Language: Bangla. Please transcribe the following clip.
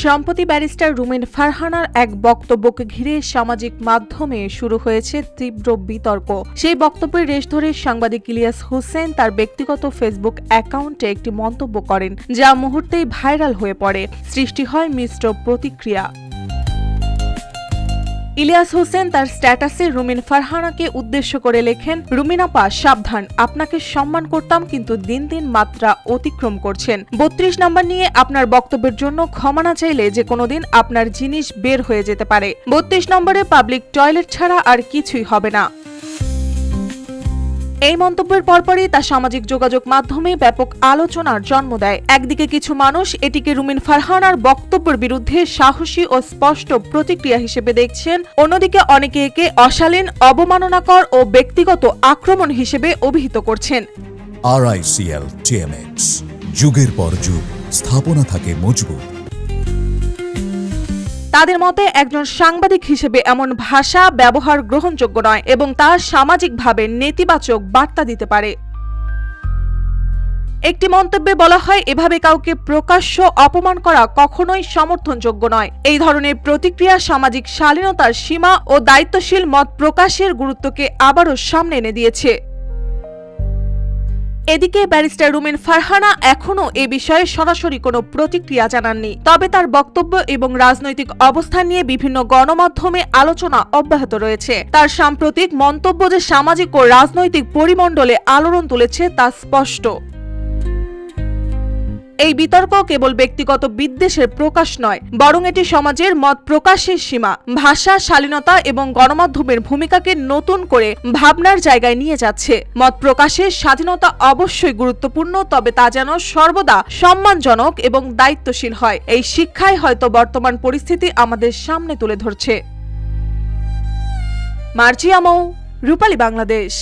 সম্প্রতি ব্যারিস্টার রুমিন ফারহানার এক বক্তব্যকে ঘিরে সামাজিক মাধ্যমে শুরু হয়েছে তীব্র বিতর্ক। সেই বক্তব্যের রেশ ধরে সাংবাদিক ইলিয়াস হোসেন তার ব্যক্তিগত ফেসবুক অ্যাকাউন্টে একটি মন্তব্য করেন, যা মুহূর্তেই ভাইরাল হয়ে পড়ে। সৃষ্টি হয় মিশ্র প্রতিক্রিয়া। ইলিয়াস হোসেন তার স্ট্যাটাসে রুমিন ফারহানাকে উদ্দেশ্য করে লেখেন, রুমিন আপা সাবধান, আপনাকে সম্মান করতাম কিন্তু দিন দিন মাত্রা অতিক্রম করছেন। ৩২ নম্বর নিয়ে আপনার বক্তব্যের জন্য ক্ষমা না চাইলে যে কোনো দিন আপনার জিনিস বের হয়ে যেতে পারে। ৩২ নম্বরে পাবলিক টয়লেট ছাড়া আর কিছুই হবে না। এই মন্তব্যের পরপরই তা সামাজিক যোগাযোগ মাধ্যমে ব্যাপক আলোচনার জন্ম দেয়। একদিকে কিছু মানুষ এটিকে রুমিন ফারহানার বক্তব্যের বিরুদ্ধে সাহসী ও স্পষ্ট প্রতিক্রিয়া হিসেবে দেখছেন, অন্যদিকে অনেকে একে অশালীন, অবমাননাকর ও ব্যক্তিগত আক্রমণ হিসেবে অভিহিত করছেন। RICL TMX, যুগের পর যুগ স্থাপনা থাকে মজবুত। তাদের মতে একজন সাংবাদিক হিসেবে এমন ভাষা ব্যবহার গ্রহণযোগ্য নয় এবং তা সামাজিকভাবে নেতিবাচক বার্তা দিতে পারে। একটি মন্তব্যে বলা হয়, এভাবে কাউকে প্রকাশ্য অপমান করা কখনোই সমর্থনযোগ্য নয়। এই ধরনের প্রতিক্রিয়া সামাজিক শালীনতার সীমা ও দায়িত্বশীল মত প্রকাশের গুরুত্বকে আবারও সামনে এনে দিয়েছে। এদিকে ব্যারিস্টার রুমিন ফারহানা এখনও এ বিষয়ে সরাসরি কোনো প্রতিক্রিয়া জানাননি। তবে তার বক্তব্য এবং রাজনৈতিক অবস্থান নিয়ে বিভিন্ন গণমাধ্যমে আলোচনা অব্যাহত রয়েছে। তার সাম্প্রতিক মন্তব্য যে সামাজিক ও রাজনৈতিক পরিমণ্ডলে আলোড়ন তুলেছে তা স্পষ্ট। এই বিতর্ক কেবল ব্যক্তিগত বিদ্বেষের প্রকাশ নয়, বরং এটি সমাজের মত প্রকাশের সীমা, ভাষা শালীনতা এবং গণমাধ্যমের ভূমিকাকে নতুন করে ভাবনার জায়গায় নিয়ে যাচ্ছে। মত প্রকাশের স্বাধীনতা অবশ্যই গুরুত্বপূর্ণ, তবে তা যেন সর্বদা সম্মানজনক এবং দায়িত্বশীল হয়। এই শিক্ষাই হয়তো বর্তমান পরিস্থিতি আমাদের সামনে তুলে ধরছে। মার্জিয়া মৌ, রূপালী বাংলাদেশ।